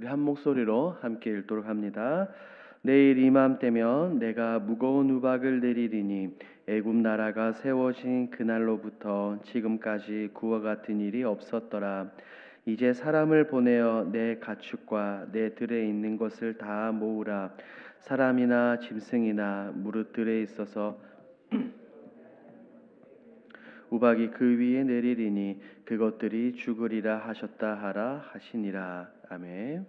우리 한 목소리로 함께 읽도록 합니다. 내일 이맘때면 내가 무거운 우박을 내리리니 애굽 나라가 세워진 그날로부터 지금까지 그와 같은 일이 없었더라. 이제 사람을 보내어 내 가축과 내 들에 있는 것을 다 모으라. 사람이나 짐승이나 무릇 들에 있어서 우박이 그 위에 내리리니 그것들이 죽으리라 하셨다 하라 하시니라. 아멘.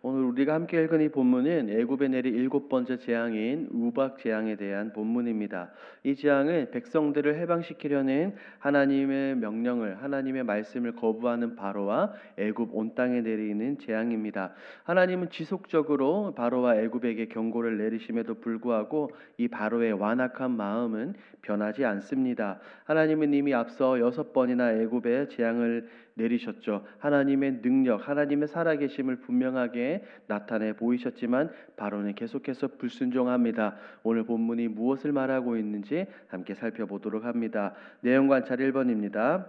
오늘 우리가 함께 읽은 이 본문은 애굽에 내린 7번째 재앙인 우박 재앙에 대한 본문입니다. 이 재앙은 백성들을 해방시키려는 하나님의 명령을, 하나님의 말씀을 거부하는 바로와 애굽 온 땅에 내리는 재앙입니다. 하나님은 지속적으로 바로와 애굽에게 경고를 내리심에도 불구하고 이 바로의 완악한 마음은 변하지 않습니다. 하나님은 이미 앞서 6번이나 애굽에 재앙을 내리셨죠. 하나님의 능력, 하나님의 살아계심을 분명하게 나타내 보이셨지만 바로는 계속해서 불순종합니다. 오늘 본문이 무엇을 말하고 있는지 함께 살펴보도록 합니다. 내용 관찰 1번입니다.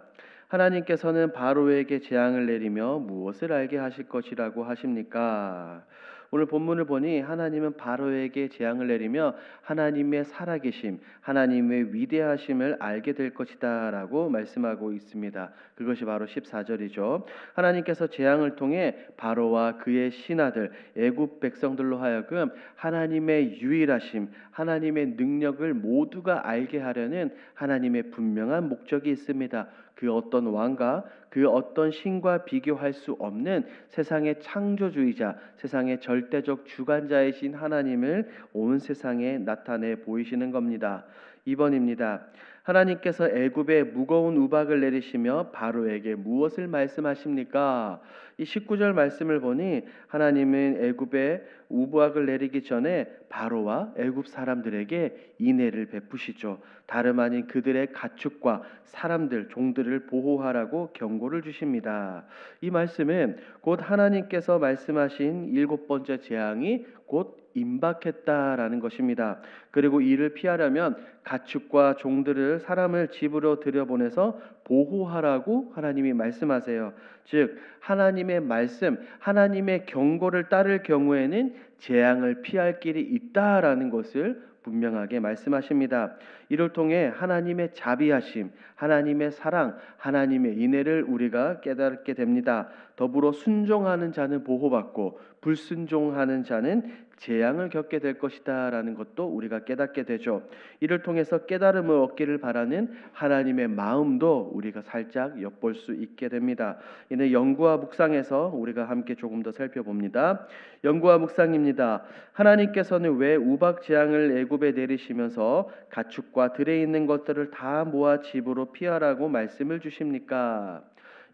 하나님께서는 바로에게 재앙을 내리며 무엇을 알게 하실 것이라고 하십니까? 오늘 본문을 보니 하나님은 바로에게 재앙을 내리며 하나님의 살아계심, 하나님의 위대하심을 알게 될 것이다 라고 말씀하고 있습니다. 그것이 바로 14절이죠. 하나님께서 재앙을 통해 바로와 그의 신하들, 애굽 백성들로 하여금 하나님의 유일하심, 하나님의 능력을 모두가 알게 하려는 하나님의 분명한 목적이 있습니다. 그 어떤 왕과 그 어떤 신과 비교할 수 없는 세상의 창조주의자, 세상의 절대적 주관자이신 하나님을 온 세상에 나타내 보이시는 겁니다. 2번입니다. 하나님께서 애굽에 무거운 우박을 내리시며 바로에게 무엇을 말씀하십니까? 이 19절 말씀을 보니 하나님은 애굽에 우박을 내리기 전에 바로와 애굽 사람들에게 인애를 베푸시죠. 다름 아닌 그들의 가축과 사람들, 종들을 보호하라고 경고를 주십니다. 이 말씀은 곧 하나님께서 말씀하신 7번째 재앙이 곧 임박했다라는 것입니다. 그리고 이를 피하려면 가축과 종들을 사람을 집으로 들여보내서 보호하라고 하나님이 말씀하세요. 즉 하나님의 말씀, 하나님의 경고를 따를 경우에는 재앙을 피할 길이 있다라는 것을 분명하게 말씀하십니다. 이를 통해 하나님의 자비하심, 하나님의 사랑, 하나님의 인애를 우리가 깨닫게 됩니다. 더불어 순종하는 자는 보호받고 불순종하는 자는 재앙을 겪게 될 것이다 라는 것도 우리가 깨닫게 되죠. 이를 통해서 깨달음을 얻기를 바라는 하나님의 마음도 우리가 살짝 엿볼 수 있게 됩니다. 이는 연구와 묵상에서 우리가 함께 조금 더 살펴봅니다. 연구와 묵상입니다. 하나님께서는 왜 우박 재앙을 애굽에 내리시면서 가축과 들에 있는 것들을 다 모아 집으로 피하라고 말씀을 주십니까?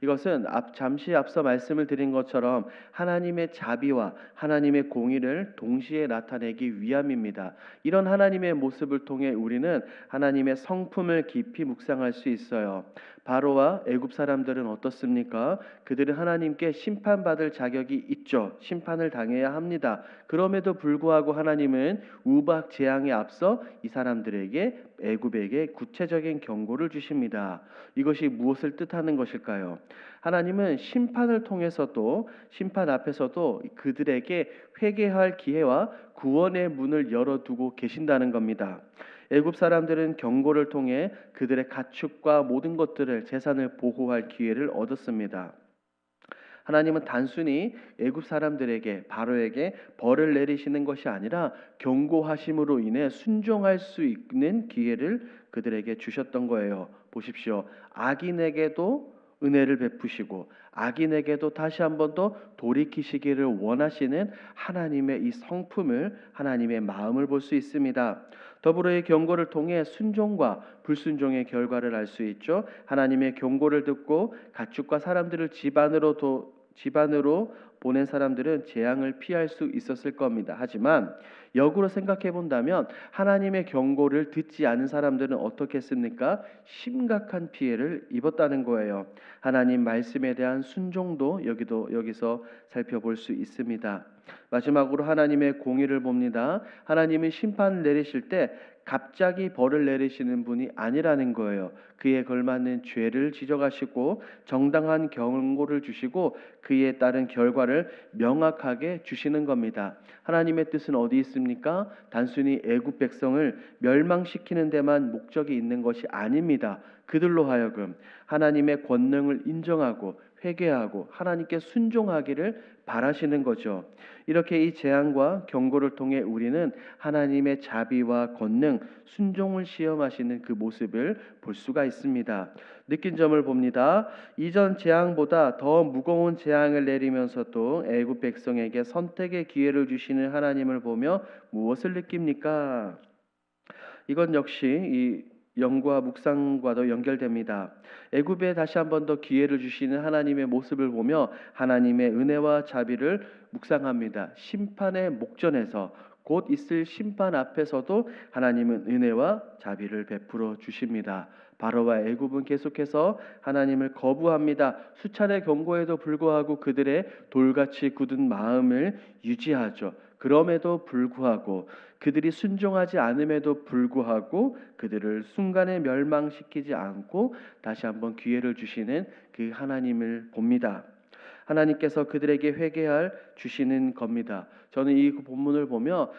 이것은 잠시 앞서 말씀을 드린 것처럼 하나님의 자비와 하나님의 공의를 동시에 나타내기 위함입니다. 이런 하나님의 모습을 통해 우리는 하나님의 성품을 깊이 묵상할 수 있어요. 바로와 애굽 사람들은 어떻습니까? 그들은 하나님께 심판받을 자격이 있죠. 심판을 당해야 합니다. 그럼에도 불구하고 하나님은 우박 재앙에 앞서 이 사람들에게 애굽에게 구체적인 경고를 주십니다. 이것이 무엇을 뜻하는 것일까요? 하나님은 심판을 통해서도 심판 앞에서도 그들에게 회개할 기회와 구원의 문을 열어두고 계신다는 겁니다. 애굽 사람들은 경고를 통해 그들의 가축과 모든 것들을 재산을 보호할 기회를 얻었습니다. 하나님은 단순히 애굽 사람들에게 바로에게 벌을 내리시는 것이 아니라 경고하심으로 인해 순종할 수 있는 기회를 그들에게 주셨던 거예요. 보십시오. 악인에게도 은혜를 베푸시고 악인에게도 다시 한 번 더 돌이키시기를 원하시는 하나님의 이 성품을, 하나님의 마음을 볼 수 있습니다. 더불어 이 경고를 통해 순종과 불순종의 결과를 알 수 있죠. 하나님의 경고를 듣고 가축과 사람들을 집안으로 보낸 사람들은 재앙을 피할 수 있었을 겁니다. 하지만 역으로 생각해 본다면 하나님의 경고를 듣지 않은 사람들은 어떻게 했습니까? 심각한 피해를 입었다는 거예요. 하나님 말씀에 대한 순종도 여기서 살펴볼 수 있습니다. 마지막으로 하나님의 공의를 봅니다. 하나님은 심판을 내리실 때 갑자기 벌을 내리시는 분이 아니라는 거예요. 그에 걸맞는 죄를 지적하시고 정당한 경고를 주시고 그에 따른 결과를 결과를 명확하게 주시는 겁니다. 하나님의 뜻은 어디 있습니까? 단순히 애굽 백성을 멸망시키는 데만 목적이 있는 것이 아닙니다. 그들로 하여금 하나님의 권능을 인정하고 회개하고 하나님께 순종하기를 바라시는 거죠. 이렇게 이 재앙과 경고를 통해 우리는 하나님의 자비와 권능, 순종을 시험하시는 그 모습을 볼 수가 있습니다. 느낀 점을 봅니다. 이전 재앙보다 더 무거운 재앙을 내리면서도 애굽 백성에게 선택의 기회를 주시는 하나님을 보며 무엇을 느낍니까? 이건 역시 이 영과 묵상과도 연결됩니다. 애굽에 다시 한 번 더 기회를 주시는 하나님의 모습을 보며 하나님의 은혜와 자비를 묵상합니다. 심판의 목전에서 곧 있을 심판 앞에서도 하나님은 은혜와 자비를 베풀어 주십니다. 바로와 애굽은 계속해서 하나님을 거부합니다. 수차례 경고에도 불구하고 그들의 돌같이 굳은 마음을 유지하죠. 그럼에도 불구하고 그들이 순종하지 않음에도 불구하고 그들을 순간에 멸망시키지 않고 다시 한번 기회를 주시는 그 하나님을 봅니다. 하나님께서 그들에게 회개할 주시는 겁니다. 저는 이 본문을 보며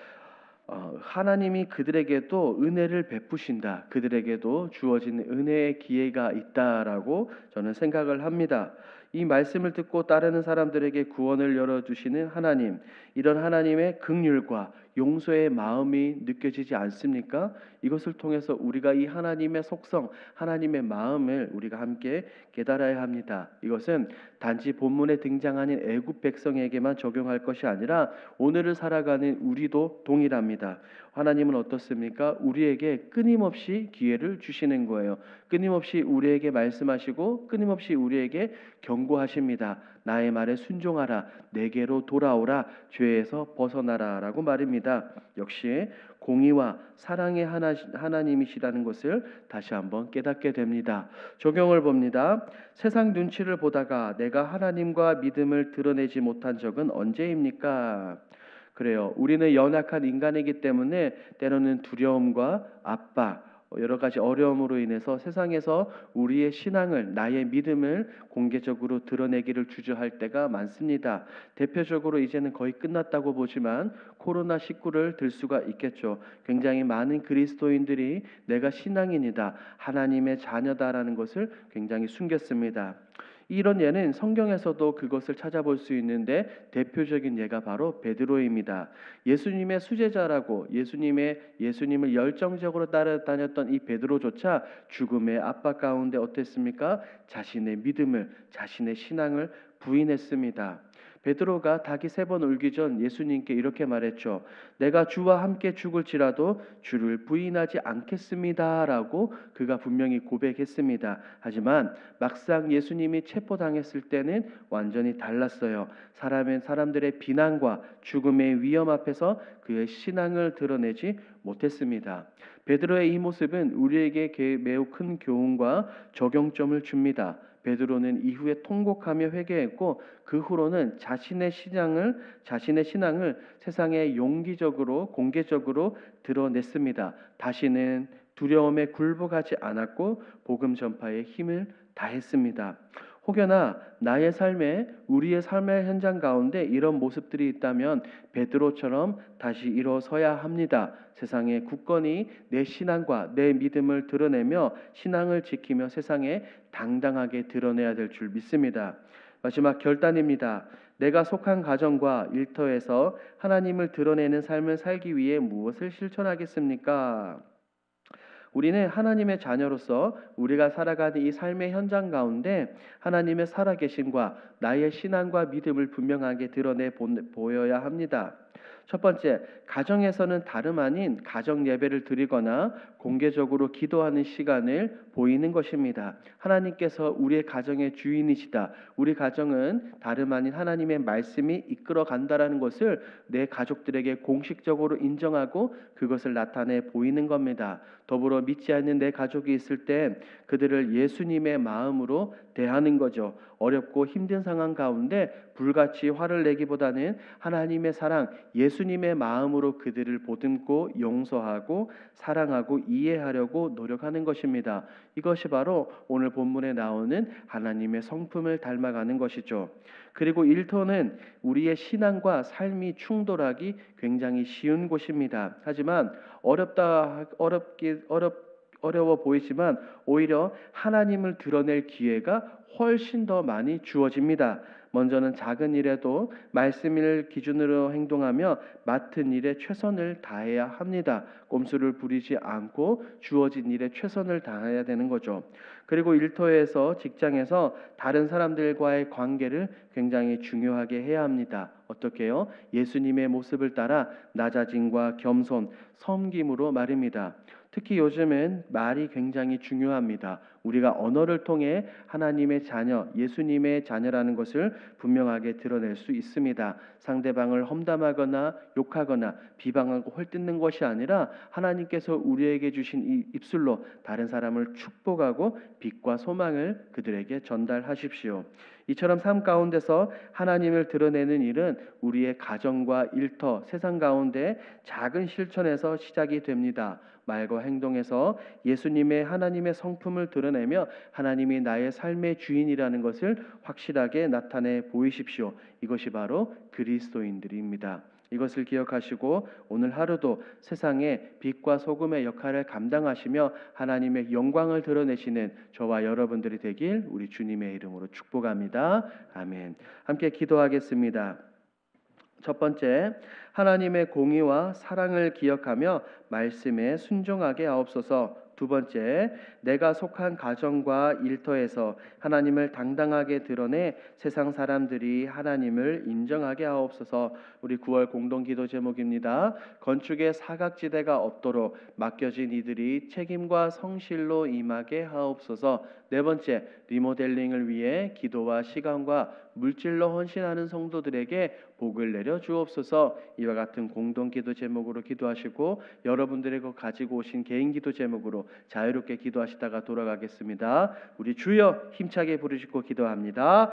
하나님이 그들에게도 은혜를 베푸신다. 그들에게도 주어진 은혜의 기회가 있다라고 저는 생각을 합니다. 이 말씀을 듣고 따르는 사람들에게 구원을 열어주시는 하나님, 이런 하나님의 긍휼과 용서의 마음이 느껴지지 않습니까? 이것을 통해서 우리가 이 하나님의 속성, 하나님의 마음을 우리가 함께 깨달아야 합니다. 이것은 단지 본문에 등장하는 애굽 백성에게만 적용할 것이 아니라 오늘을 살아가는 우리도 동일합니다. 하나님은 어떻습니까? 우리에게 끊임없이 기회를 주시는 거예요. 끊임없이 우리에게 말씀하시고 끊임없이 우리에게 경고하십니다. 나의 말에 순종하라. 내게로 돌아오라. 죄에서 벗어나라 라고 말입니다. 역시 공의와 사랑의 하나님이시라는 것을 다시 한번 깨닫게 됩니다. 적용을 봅니다. 세상 눈치를 보다가 내가 하나님과 믿음을 드러내지 못한 적은 언제입니까? 그래요. 우리는 연약한 인간이기 때문에 때로는 두려움과 압박, 여러 가지 어려움으로 인해서 세상에서 우리의 신앙을, 나의 믿음을 공개적으로 드러내기를 주저할 때가 많습니다. 대표적으로 이제는 거의 끝났다고 보지만 코로나19를 들 수가 있겠죠. 굉장히 많은 그리스도인들이 내가 신앙인이다, 하나님의 자녀다라는 것을 굉장히 숨겼습니다. 이런 예는 성경에서도 그것을 찾아볼 수 있는데 대표적인 예가 바로 베드로입니다. 예수님의 수제자라고 예수님을 열정적으로 따라다녔던 이 베드로조차 죽음의 압박 가운데 어땠습니까? 자신의 믿음을, 자신의 신앙을 부인했습니다. 베드로가 닭이 3번 울기 전 예수님께 이렇게 말했죠. 내가 주와 함께 죽을지라도 주를 부인하지 않겠습니다 라고 그가 분명히 고백했습니다. 하지만 막상 예수님이 체포당했을 때는 완전히 달랐어요. 사람들의 비난과 죽음의 위험 앞에서 그의 신앙을 드러내지 못했습니다. 베드로의 이 모습은 우리에게 매우 큰 교훈과 적용점을 줍니다. 베드로는 이후에 통곡하며 회개했고 그 후로는 자신의 신앙을 세상에 용기적으로 공개적으로 드러냈습니다. 다시는 두려움에 굴복하지 않았고 복음 전파에 힘을 다했습니다. 혹여나 우리의 삶의 현장 가운데 이런 모습들이 있다면 베드로처럼 다시 일어서야 합니다. 세상에 굳건히 내 신앙과 내 믿음을 드러내며 신앙을 지키며 세상에 당당하게 드러내야 될 줄 믿습니다. 마지막 결단입니다. 내가 속한 가정과 일터에서 하나님을 드러내는 삶을 살기 위해 무엇을 실천하겠습니까? 우리는 하나님의 자녀로서 우리가 살아가는 이 삶의 현장 가운데 하나님의 살아계심과 나의 신앙과 믿음을 분명하게 드러내 보여야 합니다. 첫 번째, 가정에서는 다름 아닌 가정 예배를 드리거나 공개적으로 기도하는 시간을 보이는 것입니다. 하나님께서 우리의 가정의 주인이시다. 우리 가정은 다름 아닌 하나님의 말씀이 이끌어 간다라는 것을 내 가족들에게 공식적으로 인정하고 그것을 나타내 보이는 겁니다. 더불어 믿지 않는 내 가족이 있을 때 그들을 예수님의 마음으로 대하는 거죠. 어렵고 힘든 상황 가운데 불같이 화를 내기보다는 하나님의 사랑, 예수님의 마음으로 그들을 보듬고 용서하고 사랑하고 이해하려고 노력하는 것입니다. 이것이 바로 오늘 본문에 나오는 하나님의 성품을 닮아가는 것이죠. 그리고 일터는 우리의 신앙과 삶이 충돌하기 굉장히 쉬운 곳입니다. 하지만 어려워 보이지만 오히려 하나님을 드러낼 기회가 훨씬 더 많이 주어집니다. 먼저는 작은 일에도 말씀을 기준으로 행동하며 맡은 일에 최선을 다해야 합니다. 꼼수를 부리지 않고 주어진 일에 최선을 다해야 되는 거죠. 그리고 일터에서, 직장에서 다른 사람들과의 관계를 굉장히 중요하게 해야 합니다. 어떻게요? 예수님의 모습을 따라 낮아짐과 겸손, 섬김으로 말입니다. 특히 요즘은 말이 굉장히 중요합니다. 우리가 언어를 통해 하나님의 자녀, 예수님의 자녀라는 것을 분명하게 드러낼 수 있습니다. 상대방을 험담하거나 욕하거나 비방하고 헐뜯는 것이 아니라 하나님께서 우리에게 주신 이 입술로 다른 사람을 축복하고 빛과 소망을 그들에게 전달하십시오. 이처럼 삶 가운데서 하나님을 드러내는 일은 우리의 가정과 일터, 세상 가운데 작은 실천에서 시작이 됩니다. 말과 행동에서 예수님의 하나님의 성품을 드러내며 하나님이 나의 삶의 주인이라는 것을 확실하게 나타내 보이십시오. 이것이 바로 그리스도인들입니다. 이것을 기억하시고 오늘 하루도 세상에 빛과 소금의 역할을 감당하시며 하나님의 영광을 드러내시는 저와 여러분들이 되길 우리 주님의 이름으로 축복합니다. 아멘. 함께 기도하겠습니다. 첫 번째, 하나님의 공의와 사랑을 기억하며 말씀에 순종하게 하옵소서. 두 번째, 내가 속한 가정과 일터에서 하나님을 당당하게 드러내 세상 사람들이 하나님을 인정하게 하옵소서. 우리 9월 공동기도 제목입니다. 건축의 사각지대가 없도록 맡겨진 이들이 책임과 성실로 임하게 하옵소서. 네 번째, 리모델링을 위해 기도와 시간과 물질로 헌신하는 성도들에게 복을 내려 주옵소서. 이와 같은 공동기도 제목으로 기도하시고 여러분들이 가지고 오신 개인기도 제목으로 자유롭게 기도하시다가 돌아가겠습니다. 우리 주여 힘차게 부르시고 기도합니다.